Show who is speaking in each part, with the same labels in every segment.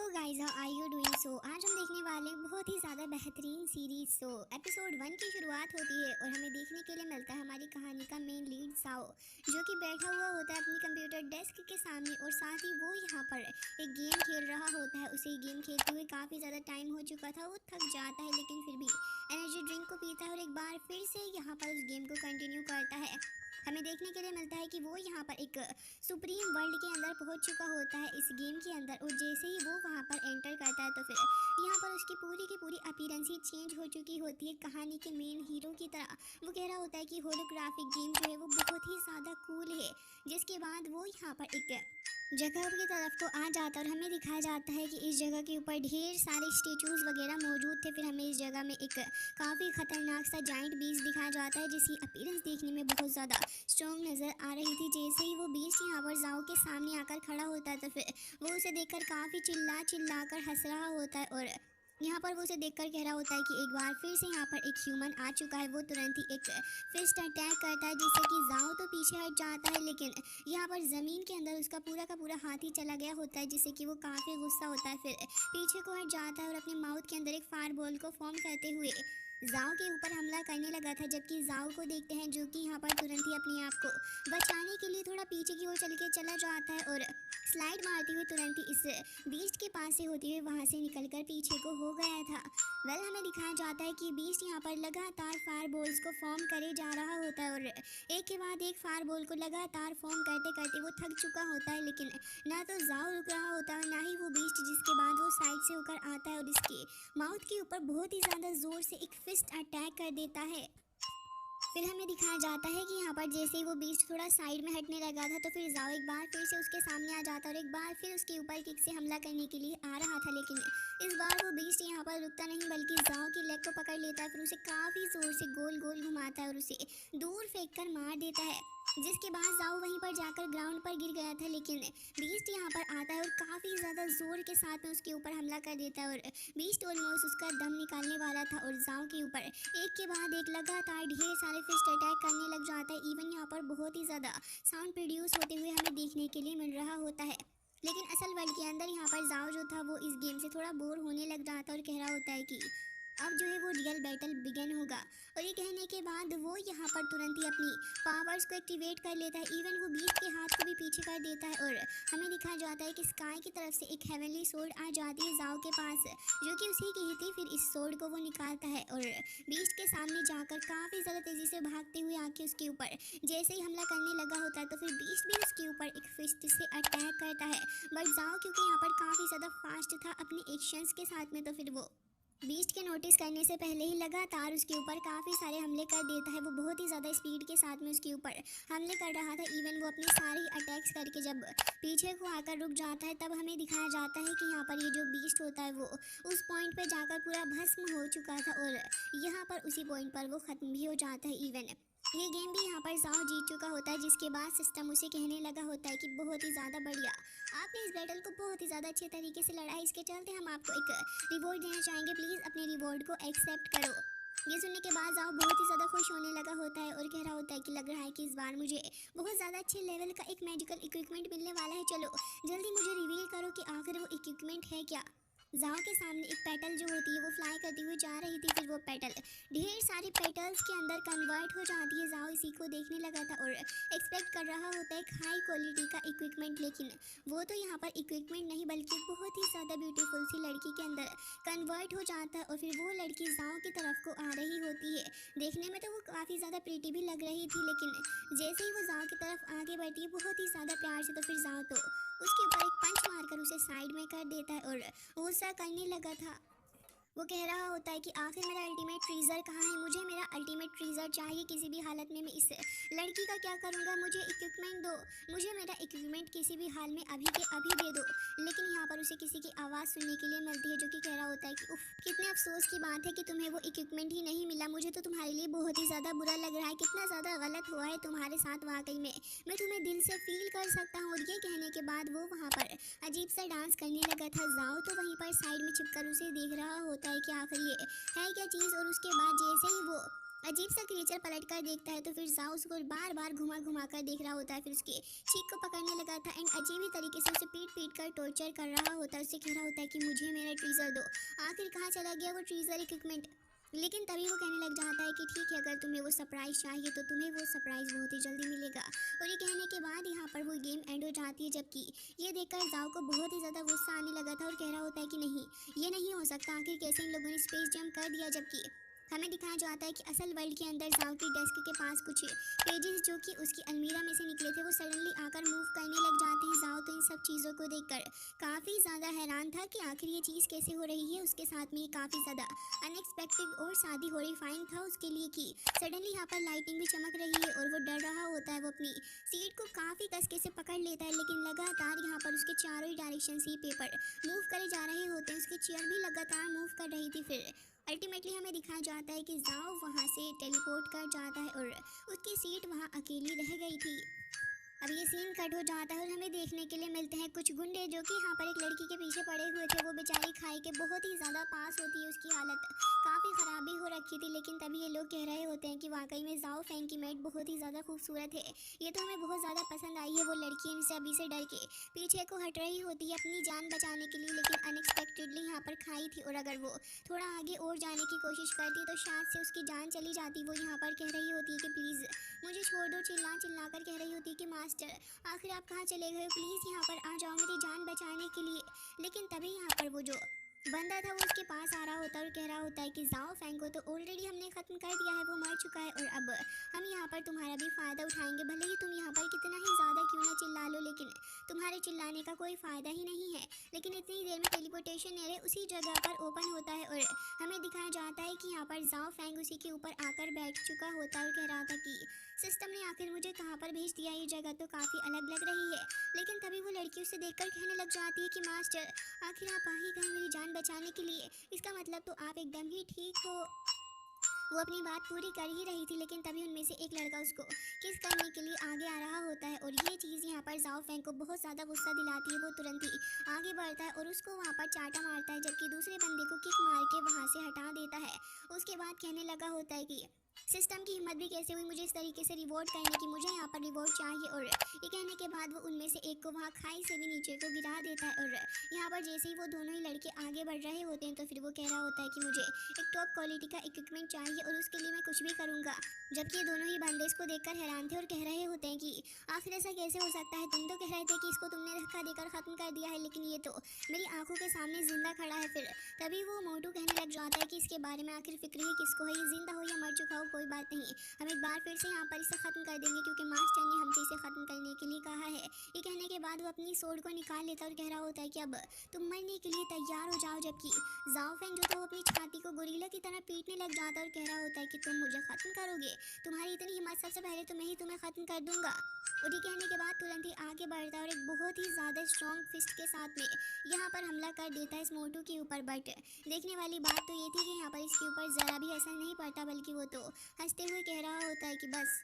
Speaker 1: Guys, how are you doing? So आज हम देखने वाले हैं बहुत ही ज़्यादा बेहतरीन सीरीज। एपिसोड 1 की शुरुआत होती है और हमें देखने के लिए मिलता है हमारी कहानी का मेन लीड जाओ, जो कि बैठा हुआ होता है अपनी कंप्यूटर डेस्क के सामने और साथ ही वो यहाँ पर एक गेम खेल रहा होता है। उसे गेम खेलते हुए काफ़ी ज़्यादा टाइम हो चुका था, वो थक जाता है लेकिन फिर भी एनर्जी ड्रिंक को पीता है और एक बार फिर से यहाँ पर उस गेम को कंटिन्यू करता है। हमें देखने के लिए मिलता है कि वो यहाँ पर एक सुप्रीम वर्ल्ड के अंदर पहुंच चुका होता है इस गेम के अंदर, और जैसे ही वो वहाँ पर एंटर करता है तो फिर यहाँ पर उसकी पूरी की पूरी अपीयरेंस ही चेंज हो चुकी होती है कहानी के मेन हीरो की तरह। वो कह रहा होता है कि होलोग्राफिक गेम जो है वो बहुत ही ज़्यादा कूल है। जिसके बाद वो यहाँ पर एक जगह की तरफ को आ जाता है और हमें दिखाया जाता है कि इस जगह के ऊपर ढेर सारे स्टेचूज वगैरह मौजूद थे। फिर हमें इस जगह में एक काफ़ी खतरनाक सा जाइंट बीस्ट दिखाया जाता है, जिसकी अपीयरेंस देखने में बहुत ज़्यादा स्ट्रॉन्ग नज़र आ रही थी। जैसे ही वो बीस्ट यहाँ पर जाओ के सामने आकर खड़ा होता है तो फिर वो उसे देखकर काफ़ी चिल्ला चिल्ला कर हंस रहा होता है, और यहाँ पर वो उसे देखकर कह रहा होता है कि एक बार फिर से यहाँ पर एक ह्यूमन आ चुका है। वो तुरंत ही एक फिस्ट अटैक करता है, जिससे कि जाओ तो पीछे हट जाता है, लेकिन यहाँ पर ज़मीन के अंदर उसका पूरा का पूरा हाथ ही चला गया होता है, जिससे कि वो काफ़ी गुस्सा होता है। फिर पीछे को हट जाता है और अपने माउथ के अंदर एक फायर बॉल को फॉर्म करते हुए जाओ के ऊपर हमला करने लगा था। जबकि जाओ को देखते हैं जो कि यहाँ पर तुरंत ही अपने आप को बचाने के लिए थोड़ा पीछे की ओर चल के चला जाता है और स्लाइड मारते हुए तुरंत ही इस बीस्ट के पास से होते हुए वहाँ से निकलकर पीछे को हो गया था। हमें दिखाया जाता है कि बीस्ट यहाँ पर लगातार फायर बॉल्स को फॉर्म करे जा रहा होता है और एक के बाद एक फायर बॉल को लगातार फॉर्म करते करते वो थक चुका होता है, लेकिन ना तो जाओ रुक रहा होता है ना ही वो बीस्ट। जिसके बाद वो साइड से होकर आता है और इसके माउथ के ऊपर बहुत ही ज़्यादा ज़ोर से एक फिस्ट अटैक कर देता है। फिर हमें दिखाया जाता है कि यहाँ पर जैसे ही वो बीस्ट थोड़ा साइड में हटने लगा था तो फिर जाओ एक बार फिर से उसके सामने आ जाता है और एक बार फिर उसके ऊपर किक से हमला करने के लिए आ रहा था, लेकिन इस बार वो बीस्ट यहाँ पर रुकता नहीं बल्कि जाओ की लेग को पकड़ लेता है। फिर उसे काफ़ी ज़ोर से गोल गोल घुमाता है और उसे दूर फेंक कर मार देता है। जिसके बाद जाओ वहीं पर जाकर ग्राउंड पर गिर गया था, लेकिन बीस्ट यहाँ पर आता है और काफ़ी ज़्यादा ज़ोर के साथ में उसके ऊपर हमला कर देता है और बीस्ट ऑलमोस्ट उसका दम निकालने वाला था और जाओ के ऊपर एक के बाद एक लगातार ढेर सारे फिस्ट अटैक करने लग जाता है। इवन यहाँ पर बहुत ही ज़्यादा साउंड प्रोड्यूस होते हुए हमें देखने के लिए मिल रहा होता है। लेकिन असल वर्ल्ड के अंदर यहाँ पर जाओ जो था वो इस गेम से थोड़ा बोर होने लग रहा था और कह रहा होता है कि अब जो है वो रियल बैटल बिगन होगा। और ये कहने के बाद वो यहाँ पर तुरंत ही अपनी पावर्स को एक्टिवेट कर लेता है। इवन वो बीस्ट के हाथ को भी पीछे कर देता है और हमें दिखाया जाता है कि स्काई की तरफ से एक हेवनली सोर्ड आ जाती है जाओ के पास, जो कि उसी की ही थी। फिर इस सोर्ड को वो निकालता है और बीस्ट के सामने जाकर काफ़ी ज़्यादा तेज़ी से भागते हुए आके उसके ऊपर जैसे ही हमला करने लगा होता है तो फिर बीस्ट भी उसके ऊपर एक फिस्ट से अटैक करता है। बट जाओ क्योंकि यहाँ पर काफ़ी ज़्यादा फास्ट था अपने एक्शंस के साथ में, तो फिर वो बीस्ट के नोटिस करने से पहले ही लगातार उसके ऊपर काफ़ी सारे हमले कर देता है। वो बहुत ही ज़्यादा स्पीड के साथ में उसके ऊपर हमले कर रहा था। इवन वो अपने सारे अटैक्स करके जब पीछे को आकर रुक जाता है तब हमें दिखाया जाता है कि यहाँ पर ये जो बीस्ट होता है वो उस पॉइंट पे जाकर पूरा भस्म हो चुका था और यहाँ पर उसी पॉइंट पर वो ख़त्म भी हो जाता है। इवन ये गेम भी यहाँ पर जाओ जीत चुका होता है, जिसके बाद सिस्टम उसे कहने लगा होता है कि बहुत ही ज़्यादा बढ़िया, आपने इस बैटल को बहुत ही ज़्यादा अच्छे तरीके से लड़ा है। इसके चलते हम आपको एक रिवॉर्ड देना चाहेंगे, प्लीज़ अपने रिवॉर्ड को एक्सेप्ट करो। ये सुनने के बाद जाओ बहुत ही ज़्यादा खुश होने लगा होता है और कह रहा होता है कि लग रहा है कि इस बार मुझे बहुत ज़्यादा अच्छे लेवल का एक मैजिकल इक्विपमेंट मिलने वाला है। चलो जल्दी मुझे रिवील करो कि आखिर वो इक्विपमेंट है क्या। जाओ के सामने एक पेटल जो होती है वो फ्लाई करती हुई जा रही थी। फिर वो पेटल ढेर सारे पेटल्स के अंदर कन्वर्ट हो जाती है। जाओ इसी को देखने लगा था और एक्सपेक्ट कर रहा होता है एक हाई क्वालिटी का इक्विपमेंट, लेकिन वो तो यहाँ पर इक्विपमेंट नहीं बल्कि बहुत ही ज़्यादा ब्यूटीफुल सी लड़की के अंदर कन्वर्ट हो जाता है। और फिर वो लड़की जाओ की तरफ को आ रही होती है। देखने में तो वो काफ़ी ज़्यादा प्रीटी भी लग रही थी, लेकिन जैसे ही वो जाओ की तरफ आगे बढ़ती है बहुत ही ज़्यादा प्यार से, तो फिर जाओ तो उसके ऊपर एक पंच मारकर उसे साइड में कर देता है और गुस्सा करने लगा था। वो कह रहा होता है कि आखिर मेरा अल्टीमेट ट्रीजर कहाँ है, मुझे मेरा अल्टीमेट ट्रीजर चाहिए। किसी भी हालत में मैं इस लड़की का क्या करूँगा, मुझे इक्विपमेंट दो, मुझे मेरा इक्विपमेंट किसी भी हाल में अभी के अभी दे दो। लेकिन यहाँ पर उसे किसी की आवाज़ सुनने के लिए मिलती है जो कि कह रहा होता है कि उफ, कितने अफसोस की बात है कि तुम्हें वो इक्विपमेंट ही नहीं मिला। मुझे तो तुम्हारे लिए बहुत ही ज़्यादा बुरा लग रहा है, कितना ज़्यादा गलत हुआ है तुम्हारे साथ वाकई में, मैं तुम्हें दिल से फील कर सकता हूँ। और ये कहने के बाद वो वहाँ पर अजीब सा डांस करने लगा था। जाओ तो वहीं पर साइड में छिपकर उसे देख रहा होता है कि आखिर ये है क्या चीज़। और उसके बाद जैसे ही वो अजीब सा क्रिएचर पलट कर देखता है तो फिर जाओ उसको बार बार घुमा घुमा कर देख रहा होता है। फिर उसके चीख को पकड़ने लगा था एंड अजीब ही तरीके से उसे पीट पीट कर टॉर्चर कर रहा होता है। उससे कह रहा होता है कि मुझे मेरा ट्रीजर दो। आखिर कहाँ चला गया वो ट्रीजर इक्विपमेंट। लेकिन तभी वो कहने लग जाता है कि ठीक है, अगर तुम्हें वो सरप्राइज़ चाहिए तो तुम्हें वो सरप्राइज़ बहुत ही जल्दी मिलेगा। और ये कहने के बाद यहाँ पर वो गेम एंड हो जाती है, जबकि ये देखकर जाओ को बहुत ही ज़्यादा गुस्सा आने लगा था और कह रहा होता है कि नहीं, ये नहीं हो सकता। आखिर कैसे इन लोगों ने स्पेस जंप कर दिया। जबकि हमें दिखाया जाता है कि असल वर्ल्ड के अंदर जाओ की डेस्क के पास कुछ पेजेस जो कि उसकी अलमीरा में से निकले थे वो सडनली आकर मूव करने लग जाते हैं। जाओ तो इन सब चीज़ों को देखकर काफ़ी ज़्यादा हैरान था कि आखिर ये चीज़ कैसे हो रही है। उसके साथ में ये काफ़ी ज़्यादा अनएक्सपेक्टेड और शादी हॉरिफाइंग था उसके लिए कि सडनली यहाँ पर लाइटिंग भी चमक रही है और वो डर रहा होता है। वो अपनी सीट को काफ़ी कसके से पकड़ लेता है, लेकिन लगातार यहाँ पर उसके चारों ही डायरेक्शन से ही पेपर मूव करे जा रहे होते हैं। उसकी चेयर भी लगातार मूव कर रही थी। फिर अल्टीमेटली हमें दिखाया जाता है कि जाओ वहाँ से टेलीपोर्ट कर जाता है और उसकी सीट वहाँ अकेली रह गई थी। अब ये सीन कट हो जाता है और हमें देखने के लिए मिलते हैं कुछ गुंडे जो कि यहाँ पर एक लड़की के पीछे पड़े हुए थे। वो बेचारी खाई के बहुत ही ज़्यादा पास होती है, उसकी हालत काफ़ी ख़राब भी हो रखी थी। लेकिन तभी ये लोग कह रहे होते हैं कि वाकई में जाओ फैंग की मेट बहुत ही ज़्यादा खूबसूरत है, ये तो हमें बहुत ज़्यादा पसंद आई है। वो लड़की इनसे अभी से डर के पीछे को हट रही होती है अपनी जान बचाने के लिए, लेकिन अनएक्सपेक्टेडली यहाँ पर खाई थी और अगर वो थोड़ा आगे और जाने की कोशिश करती तो शायद से उसकी जान चली जाती। वो यहाँ पर कह रही होती है कि प्लीज़ मुझे छोड़ दो, चिल्ला चिल्ला कर कह रही होती है कि मास्टर आखिर आप कहाँ चले गए हो, प्लीज़ यहाँ पर आ जाओ मेरी जान बचाने के लिए। लेकिन तभी यहाँ पर वो जो बंदा था वो उसके पास आ रहा होता है और कह रहा होता है कि जाओ फैंग को तो ऑलरेडी हमने ख़त्म कर दिया है, वो मर चुका है और अब हम यहाँ पर तुम्हारा भी फ़ायदा उठाएंगे। भले ही तुम यहाँ पर कितना ही ज़्यादा क्यों ना चिल्ला लो, लेकिन तुम्हारे चिल्लाने का कोई फ़ायदा ही नहीं है। लेकिन इतनी देर में टेलीपोर्टेशन एरिया उसी जगह पर ओपन होता है और हमें दिखाया जाता है कि यहाँ पर जाओ फैंग उसी के ऊपर आकर बैठ चुका होता है और कह रहा था कि सिस्टम ने आखिर मुझे कहाँ पर भेज दिया, ये जगह तो काफ़ी अलग लग रही है। लेकिन तभी वो लड़की उसे देखकर कहने लग जाती है कि मास्टर आखिर आप आ ही गए मेरी जान बचाने के लिए, इसका मतलब तो आप एकदम ही ठीक हो। वो अपनी बात पूरी कर ही रही थी, लेकिन तभी उनमें से एक लड़का उसको किस करने के लिए आगे आ रहा होता है और ये चीज़ यहाँ पर जाओ फैंग को बहुत ज़्यादा गुस्सा दिलाती है। वो तुरंत ही आगे बढ़ता है और उसको वहाँ पर चाटा मारता है, जबकि दूसरे बंदे को किक मार के वहाँ से हटा देता है। उसके बाद कहने लगा होता है कि सिस्टम की हिम्मत भी कैसे हुई मुझे इस तरीके से रिवॉर्ड करने की, मुझे यहाँ पर रिवॉर्ड चाहिए। और ये कहने के बाद वो उनमें से एक को वहाँ खाई से भी नीचे को गिरा देता है और यहाँ पर जैसे ही वो दोनों ही लड़के आगे बढ़ रहे होते हैं तो फिर वो कह रहा होता है कि मुझे एक टॉप क्वालिटी का इक्विपमेंट चाहिए और उसके लिए मैं कुछ भी करूँगा। जबकि ये दोनों ही बंदे इसको देखकर हैरान थे और कह रहे होते हैं कि आखिर ऐसा कैसे हो सकता है, तुम तो कह रहे थे कि इसको तुमने धक्का देकर ख़त्म कर दिया है, लेकिन ये तो मेरी आंखों के सामने जिंदा खड़ा है। फिर तभी वो मोटू कहने लग जाता है कि इसके बारे में आखिर फिक्र ही किसको है, ये जिंदा हो या मर चुका हो कोई बात नहीं, हम एक बार फिर से यहाँ पर इसे ख़त्म कर देंगे क्योंकि मास्टर ने हमसे इसे ख़त्म करने के लिए कहा है। ये कहने के बाद वो अपनी सोड को निकाल लेता और कह रहा होता है कि अब तुम मरने के लिए तैयार हो जाओ। जबकि जाओ फैंग जो था वो अपनी छाती को गोरिल्ला की तरह पीटने लग जाता है और कह रहा होता है कि तुम मुझे ख़त्म करोगे, तुम्हारी इतनी हिम्मत, सबसे पहले तो मैं ही तुम्हें ख़त्म कर दूंगा। और ये कहने के बाद तुरंत ही आगे बढ़ता है और एक बहुत ही ज़्यादा स्ट्रॉन्ग फिस्ट के साथ में यहाँ पर हमला कर देता है इस मोटू के ऊपर। बट देखने वाली बात तो ये थी कि यहाँ पर इसके ऊपर ज़रा भी असर नहीं पड़ता, बल्कि वो तो हंसते हुए कह रहा होता है कि बस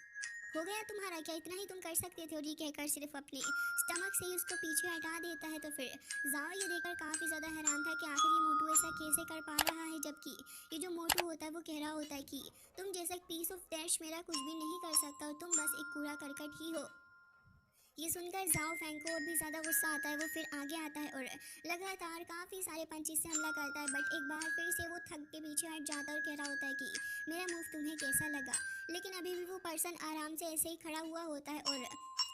Speaker 1: हो गया तुम्हारा, क्या इतना ही तुम कर सकते थे। और ये कहकर सिर्फ अपने स्टमक से ही उसको पीछे हटा देता है। तो फिर जाओ ये देखकर काफ़ी ज़्यादा हैरान था कि आखिर ये मोटू ऐसा कैसे कर पा रहा है, जबकि ये जो मोटू होता है वो कह रहा होता है कि तुम जैसा पीस ऑफ ट्रैश मेरा कुछ भी नहीं कर सकता और तुम बस एक कूड़ा करकट ही हो। ये सुनकर जाओ फैंग को और भी ज़्यादा गुस्सा आता है। वो फिर आगे आता है और लगातार काफ़ी सारे पंचिस से हमला करता है, बट एक बार फिर से वो थक के पीछे हट जाता है और कह रहा होता है कि मेरा मूव तुम्हें कैसा लगा। लेकिन अभी भी वो पर्सन आराम से ऐसे ही खड़ा हुआ होता है और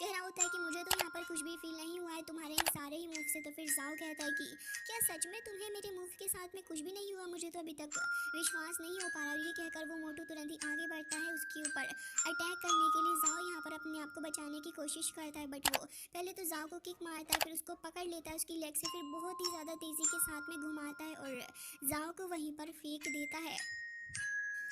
Speaker 1: कह रहा होता है कि मुझे तो यहाँ पर कुछ भी फील नहीं हुआ है तुम्हारे इन सारे ही मूव से। तो फिर जाओ कहता है कि क्या सच में तुम्हें मेरे मूव के साथ में कुछ भी नहीं हुआ, मुझे तो अभी तक विश्वास नहीं हो पा रहा। और ये कहकर वो मोटू तुरंत ही आगे बढ़ता है उसके ऊपर अटैक करने के लिए। जाओ यहाँ पर अपने आप को बचाने की कोशिश करता है, बट वो पहले तो जाओ को किक मारता है, फिर उसको पकड़ लेता है उसकी लेग से, फिर बहुत ही ज़्यादा तेज़ी के साथ में घुमाता है और जाओ को वहीं पर फेंक देता है।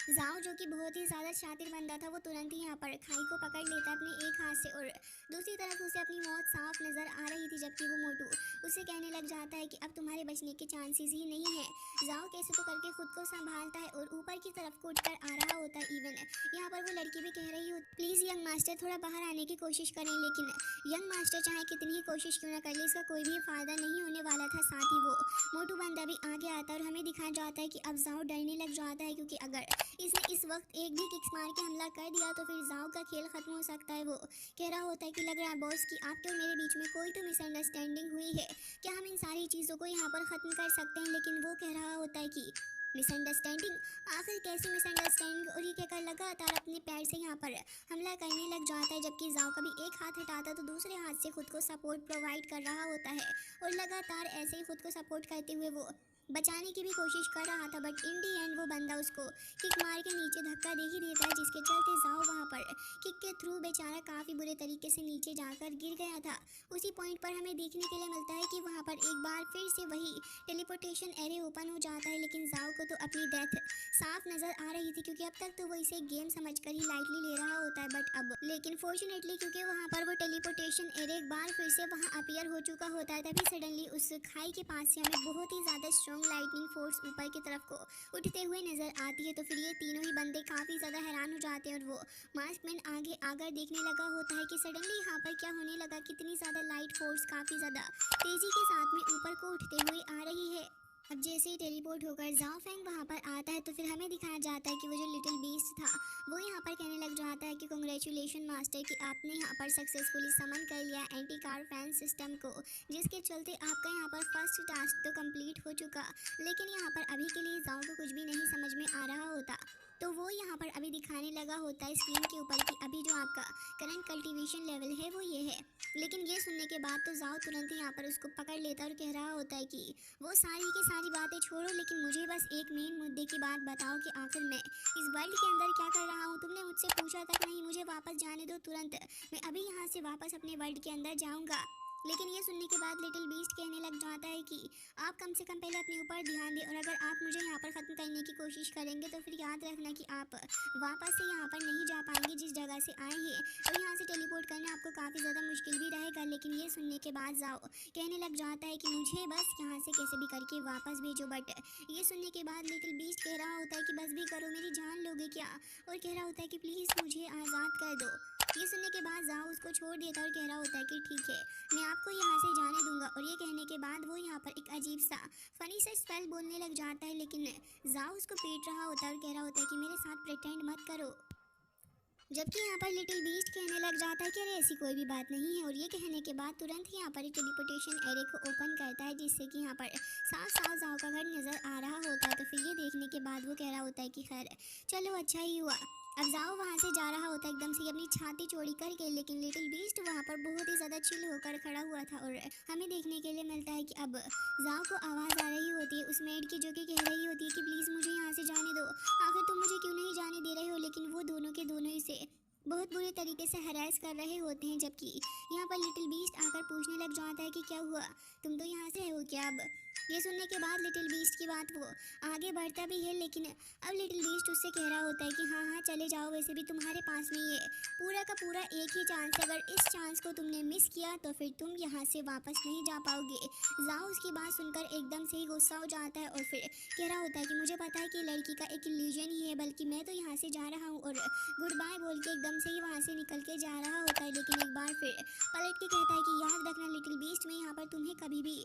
Speaker 1: जाओ जो कि बहुत ही ज़्यादा शातिर बंदा था वो तुरंत ही यहाँ पर खाई को पकड़ लेता है अपने एक हाथ से और दूसरी तरफ उसे अपनी मौत साफ नज़र आ रही थी। जबकि वो मोटू उसे कहने लग जाता है कि अब तुम्हारे बचने के चांसेस ही नहीं है। जाओ कैसे तो करके खुद को संभालता है और ऊपर की तरफ कूद कर आ रहा होता है। इवन यहाँ पर वो लड़की भी कह रही हो प्लीज़ यंग मास्टर थोड़ा बाहर आने की कोशिश करें, लेकिन यंग मास्टर चाहे कितनी ही कोशिश क्यों ना कर ले इसका कोई भी फ़ायदा नहीं होने वाला था। साथ ही वो मोटू बंदा भी आगे आता है और हमें दिखाया जाता है कि अब जाओ डरने लग जाता है, क्योंकि अगर इसने इस वक्त एक भी किक्स मार के हमला कर दिया तो फिर जाओ का खेल खत्म हो सकता है। वो कह रहा होता है कि लग रहा है बॉस कि आपके और मेरे बीच में कोई तो मिसअंडरस्टैंडिंग हुई है, क्या हम इन सारी चीज़ों को यहाँ पर ख़त्म कर सकते हैं। लेकिन वो कह रहा होता है कि मिसअंडरस्टैंडिंग, आखिर कैसी मिसअंडरस्टैंडिंग, और ये कहकर लगातार अपने पैर से यहाँ पर हमला करने लग जाता है। जबकि जाओ कभी एक हाथ हटाता तो दूसरे हाथ से खुद को सपोर्ट प्रोवाइड कर रहा होता है और लगातार ऐसे ही खुद को सपोर्ट करते हुए वो बचाने की भी कोशिश कर रहा था। बट इन दी एंड वो बंदा उसको किक मार के नीचे धक्का दे ही देता है, जिसके चलते जाओ वहाँ पर किक के थ्रू बेचारा काफ़ी बुरे तरीके से नीचे जाकर गिर गया था। उसी पॉइंट पर हमें देखने के लिए मिलता है कि वहाँ पर एक बार फिर से वही टेलीपोर्टेशन एरे ओपन हो जाता है। लेकिन जाओ को तो अपनी डेथ साफ नज़र आ रही थी, क्योंकि अब तक तो वो इसे गेम समझकर ही लाइटली ले रहा होता है। बट अब लेकिन फॉर्चुनेटली क्योंकि वहाँ पर वो टेलीपोर्टेशन एरे एक बार फिर से वहाँ अपीयर हो चुका होता है, तभी सडनली उस खाई के पास से हमें बहुत ही ज़्यादा स्ट्रॉन्ग लाइटनिंग फोर्स ऊपर की तरफ को उठते हुए नजर आती है। तो फिर ये तीनों ही बंदे काफ़ी ज़्यादा हैरान हो जाते हैं और वो मास्कमैन आगे आकर देखने लगा होता है कि सडनली यहाँ पर क्या होने लगा, कितनी ज़्यादा लाइट फोर्स काफ़ी ज़्यादा तेज़ी के साथ में ऊपर को उठते हुए आ रही है। अब जैसे ही टेलीपोर्ट होकर जाओ फैंग वहाँ पर आता है तो फिर हमें दिखाया जाता है कि वो जो लिटिल बीस्ट था वो यहाँ पर कहने लग जाता है कि कॉन्ग्रेचुलेशन मास्टर कि आपने यहाँ पर सक्सेसफुली समन कर लिया एंटी कार फैन सिस्टम को, जिसके चलते आपका यहाँ पर फर्स्ट टास्क तो कंप्लीट हो चुका। लेकिन यहाँ पर अभी के लिए जाओ को कुछ भी नहीं समझ में आ रहा होता, तो वो यहाँ पर अभी दिखाने लगा होता है स्क्रीन के ऊपर कि अभी जो आपका करंट कल्टीवेशन लेवल है वो ये है। लेकिन ये सुनने के बाद तो जाओ तुरंत ही यहाँ पर उसको पकड़ लेता और कह रहा होता है कि वो सारी की सारी बातें छोड़ो, लेकिन मुझे बस एक मेन मुद्दे की बात बताओ कि आखिर मैं इस वर्ल्ड के अंदर क्या कर रहा हूँ। तुमने मुझसे पूछा तक नहीं, मुझे वापस जाने दो तुरंत, मैं अभी यहाँ से वापस अपने वर्ल्ड के अंदर जाऊँगा। लेकिन ये सुनने के बाद लिटिल बीस्ट कहने लग जाता है कि आप कम से कम पहले अपने ऊपर ध्यान दें, और अगर आप मुझे यहाँ पर ख़त्म करने की कोशिश करेंगे तो फिर याद रखना कि आप वापस से यहाँ पर नहीं जा पाएंगे जिस जगह से आए हैं, और यहाँ से टेलीपोर्ट करना आपको काफ़ी ज़्यादा मुश्किल भी रहेगा। लेकिन ये सुनने के बाद जाओ कहने लग जाता है कि मुझे बस यहाँ से कैसे भी करके वापस भेजो। बट ये सुनने के बाद लिटिल बीस्ट कह रहा होता है कि बस भी करो, मेरी जान लोगे क्या, और कह रहा होता है कि प्लीज़ मुझे आज़ाद कर दो। ये सुनने के बाद जाओ उसको छोड़ देता और कह रहा होता है कि ठीक है, मैं आपको यहाँ से जाने दूंगा। और ये कहने के बाद वो यहाँ पर एक अजीब सा फनी सा स्पेल बोलने लग जाता है। लेकिन जाओ उसको पीट रहा होता है और कह रहा होता है कि मेरे साथ प्रिटेंड मत करो। जबकि यहाँ पर लिटिल बीस्ट कहने लग जाता है कि अरे ऐसी कोई भी बात नहीं है। और ये कहने के बाद तुरंत ही यहाँ पर एक टेलीपोर्टेशन एरे को ओपन करता है, जिससे कि यहाँ पर साफ साफ जाओ का घर नज़र आ रहा होता है। तो फिर ये देखने के बाद वो कह रहा होता है कि खैर चलो अच्छा ही हुआ। अब जाओ वहाँ से जा रहा होता है एकदम से अपनी छाती चौड़ी करके, लेकिन लिटिल बीस्ट वहाँ पर बहुत ही ज़्यादा चिल होकर खड़ा हुआ था। और हमें देखने के लिए मिलता है कि अब जाओ को आवाज़ आ रही होती है उस मेड की, जो कि कह रही होती है कि प्लीज़ मुझे यहाँ से जाने दो, आखिर तुम मुझे क्यों नहीं जाने दे रहे हो। लेकिन वो दोनों के दोनों इसे बहुत बुरे तरीके से हरास कर रहे होते हैं। जबकि यहाँ पर लिटिल बीस्ट आकर पूछने लग जाता है कि क्या हुआ, तुम तो यहाँ से हो क्या। अब ये सुनने के बाद लिटिल बीस्ट की बात वो आगे बढ़ता भी है, लेकिन अब लिटिल बीस्ट उससे कह रहा होता है कि हाँ हाँ चले जाओ, वैसे भी तुम्हारे पास में ये पूरा का पूरा एक ही चांस है, अगर इस चांस को तुमने मिस किया तो फिर तुम यहाँ से वापस नहीं जा पाओगे। जाओ उसकी बात सुनकर एकदम से ही गुस्सा हो जाता है और फिर कह रहा होता है कि मुझे पता है कि लड़की का एक इल्यूजन ही है, बल्कि मैं तो यहाँ से जा रहा हूँ। और गुड बाय बोल के एकदम से ही वहाँ से निकल के जा रहा होता है। लेकिन एक बार फिर पलट के कहता है कि याद रखना लिटिल बीस्ट, मैं यहाँ पर तुम्हें कभी भी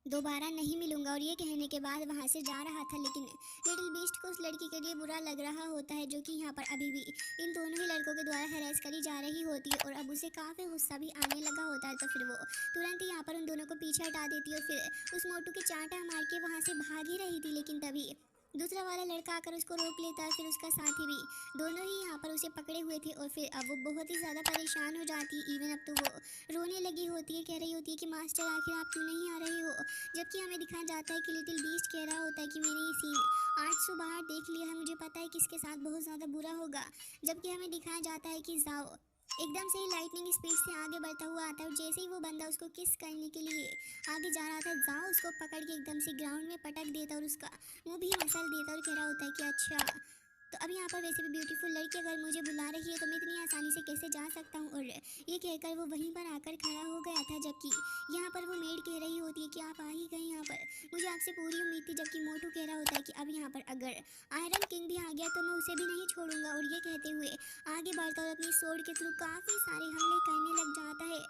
Speaker 1: दोबारा नहीं मिलूंगा। और ये कहने के बाद वहाँ से जा रहा था, लेकिन लिटिल बीस्ट को उस लड़की के लिए बुरा लग रहा होता है, जो कि यहाँ पर अभी भी इन दोनों ही लड़कों के द्वारा हैरेस करी जा रही होती है। और अब उसे काफ़ी गुस्सा भी आने लगा होता है। तो फिर वो तुरंत ही यहाँ पर उन दोनों को पीछे हटा देती है और फिर उस मोटू के चांटा मार के वहाँ से भाग ही रही थी। लेकिन तभी दूसरा वाला लड़का आकर उसको रोक लेता है, फिर उसका साथी भी, दोनों ही यहाँ पर उसे पकड़े हुए थे। और फिर अब वो बहुत ही ज़्यादा परेशान हो जाती है। इवन अब तो वो रोने लगी होती है, कह रही होती है कि मास्टर आखिर आप क्यों नहीं आ रहे हो। जबकि हमें दिखाया जाता है कि लिटिल बीस्ट कह रहा होता है कि मैंने ये सीन 800 बार देख लिया है, मुझे पता है किसके साथ बहुत ज़्यादा बुरा होगा। जबकि हमें दिखाया जाता है कि जाओ एकदम से ही लाइटनिंग स्पीड से आगे बढ़ता हुआ आता है, और जैसे ही वो बंदा उसको किस करने के लिए आगे जा रहा था, जाओ उसको पकड़ के एकदम से ग्राउंड में पटक देता और उसका मुंह भी मसल देता और कह रहा होता है कि अच्छा, तो अब यहाँ पर वैसे भी ब्यूटीफुल लड़की अगर मुझे बुला रही है तो मैं इतनी आसानी से कैसे जा सकता हूँ। और ये कहकर वो वहीं पर आकर खड़ा हो गया था। जबकि यहाँ पर वो मेड कह रही होती है कि आप आ ही गए यहाँ पर, मुझे आपसे पूरी उम्मीद थी। जबकि मोटू कह रहा होता है कि अब यहाँ पर अगर आयरन किंग भी आ गया तो मैं उसे भी नहीं छोड़ूंगा। और ये कहते हुए आगे बढ़ता और अपनी सोर्ड के थ्रू काफ़ी सारे हमले करने लग जाता है।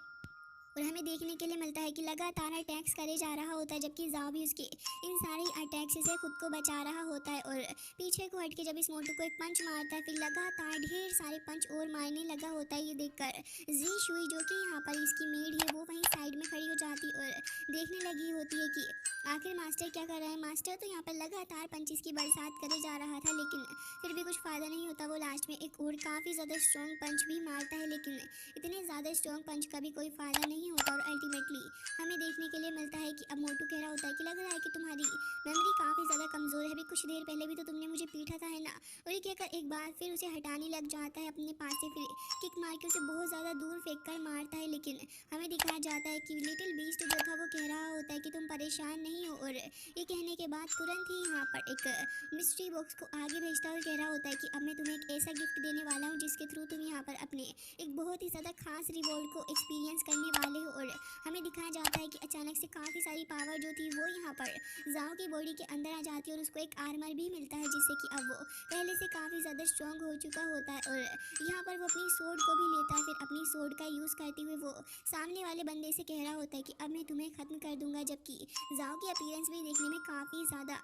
Speaker 1: और हमें देखने के लिए मिलता है कि लगातार अटैक्स करे जा रहा होता है, जबकि जाओ भी उसके इन सारे अटैक्स से खुद को बचा रहा होता है। और पीछे को हट के जब इस मोटू को एक पंच मारता है, फिर लगातार ढेर सारे पंच और मारने लगा होता है। ये देखकर जी शुई जो कि यहाँ पर इसकी मेड है वो वहीं साइड में खड़ी हो जाती और देखने लगी होती है कि आखिर मास्टर क्या कर रहा है। मास्टर तो यहाँ पर लगातार पंचेस की बरसात करे जा रहा था, लेकिन फिर भी कुछ फ़ायदा नहीं होता। वो लास्ट में एक और काफ़ी ज़्यादा स्ट्रॉन्ग पंच भी मारता है, लेकिन इतने ज़्यादा स्ट्रॉन्ग पंच का भी कोई फ़ायदा नहीं होता। और अल्टीमेटली हमें देखने के लिए मिलता है कि अब मोटू कह रहा होता है कि लग रहा है कि तुम्हारी मेमोरी काफ़ी ज़्यादा कमज़ोर है, अभी कुछ देर पहले भी तो तुमने मुझे पीटा था, है ना। और ये कहकर एक बार फिर उसे हटाने लग जाता है अपने पास से, फिर किक मार के उसे बहुत ज़्यादा दूर फेंक कर मारता है। लेकिन हमें दिखाया जाता है कि लिटिल बीस्ट जो था वो कह रहा होता है कि तुम परेशान नहीं हो। और ये कहने के बाद तुरंत ही यहाँ पर एक मिस्ट्री बॉक्स को आगे भेजता हुआ कह रहा होता है कि अब मैं तुम्हें एक ऐसा गिफ्ट देने वाला हूँ जिसके थ्रू तुम यहाँ पर अपने एक बहुत ही ज़्यादा खास रिवॉर्ड को एक्सपीरियंस करने वाले हो। और हमें दिखाया जाता है कि अचानक से काफ़ी सारी पावर जो थी वो यहाँ पर जाओ की बॉडी के अंदर आ जाती है और उसको एक आर्मर भी मिलता है, जिससे कि अब वो पहले से काफ़ी ज़्यादा स्ट्रॉन्ग हो चुका होता है। और यहाँ पर वो अपनी सोर्ड को भी लेता है, फिर अपनी सोर्ड का यूज़ करते हुए वो सामने वाले बंदे से कह रहा होता है कि अब मैं तुम्हें ख़त्म कर दूंगा। जबकि जाओ की अपीयरेंस भी देखने में काफ़ी ज़्यादा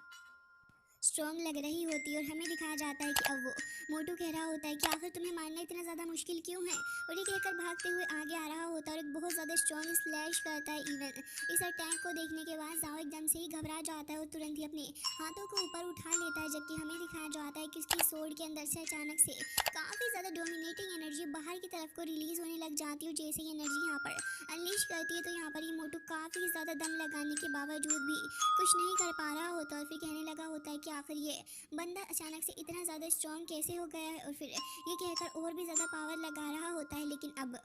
Speaker 1: स्ट्रॉन्ग लग रही होती है। और हमें दिखाया जाता है कि अब वो मोटू कह रहा होता है कि आखिर तुम्हें मारना इतना ज़्यादा मुश्किल क्यों है। और ये कहकर भागते हुए आगे आ रहा होता है और एक बहुत ज़्यादा स्ट्रॉन्ग स्लैश करता है। इवन इस अटैक को देखने के बाद जाओ एकदम से ही घबरा जाता है और तुरंत ही अपने हाथों को ऊपर उठा लेता है, जबकि हमें दिखाया जाता है कि उसकी सोर्ड के अंदर से अचानक से काफ़ी ज़्यादा डोमिनेटिंग एनर्जी बाहर की तरफ को रिलीज़ होने लग जाती है। जैसे ही एनर्जी यहाँ पर अनलीश करती है तो यहाँ पर ये मोटू काफ़ी ज़्यादा दम लगाने के बावजूद भी कुछ नहीं कर पा रहा होता और फिर कहने लगा होता है कि आखिर ये बंदा अचानक से इतना ज़्यादा स्ट्रॉन्ग कैसे हो गया है। और फिर ये कहकर और भी ज़्यादा पावर लगा रहा होता है, लेकिन अब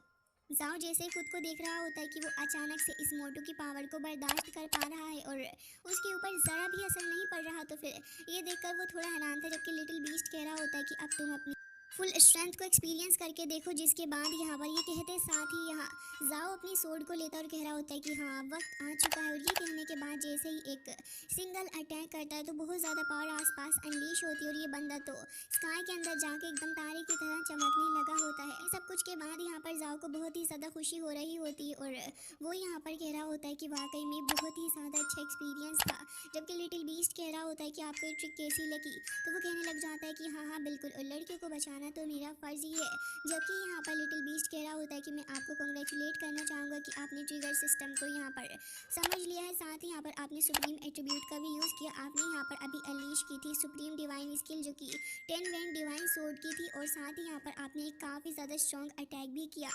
Speaker 1: जाओ जैसे ही खुद को देख रहा होता है कि वो अचानक से इस मोटू की पावर को बर्दाश्त कर पा रहा है और उसके ऊपर ज़रा भी असर नहीं पड़ रहा, तो फिर ये देखकर वो थोड़ा हैरान था। जबकि लिटिल बीस्ट कह रहा होता है कि अब तुम अपनी फुल स्ट्रेंथ को एक्सपीरियंस करके देखो। जिसके बाद यहाँ पर ये कहते साथ ही यहाँ जाओ अपनी सोर्ड को लेता और कह रहा होता है कि हाँ वक्त आ चुका है। और ये कहने के बाद जैसे ही एक सिंगल अटैक करता है तो बहुत ज़्यादा पावर आसपास अनलीश होती है और ये बंदा तो स्काई के अंदर जाके एकदम तारे की तरह चमकने लगा होता है। ये सब कुछ के बाद यहाँ पर जाओ को बहुत ही ज़्यादा खुशी हो रही होती है और वो यहाँ पर कह रहा होता है कि वाकई में बहुत ही ज़्यादा अच्छा एक्सपीरियंस था। जबकि लिटिल बीस्ट कह रहा होता है कि आपको ये ट्रिक कैसी लगी, तो वो कहने लग जाता है कि हाँ हाँ बिल्कुल, और लड़कियों को बचाना तो मेरा फ़र्ज़ ही है। जबकि यहाँ पर लिटिल बीस्ट कह रहा होता है कि मैं आपको कॉन्ग्रेचुलेट करना चाहूँगा कि आपने ट्रिगर सिस्टम को यहाँ पर समझ लिया है, साथ ही यहाँ पर आपने सुप्रीम एट्रीब्यूट का भी यूज़ किया। आपने यहाँ पर अभी अनलीश की थी सुप्रीम डिवाइन स्किल जो कि 10 वेंट डिवाइन सोर्ड की थी, और साथ ही यहाँ पर आपने एक काफ़ी ज़्यादा स्ट्रॉन्ग अटैक भी किया।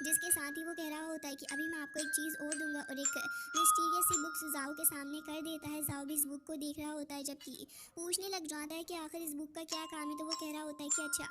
Speaker 1: जिसके साथ ही वो कह रहा होता है कि अभी मैं आपको एक चीज़ और दूंगा, और एक मिस्टीरियस सी बुक्स जाओ के सामने कर देता है। जाओ भी इस बुक को देख रहा होता है, जबकि पूछने लग जाता है कि आखिर इस बुक का क्या काम है। तो वो कह रहा होता है कि अच्छा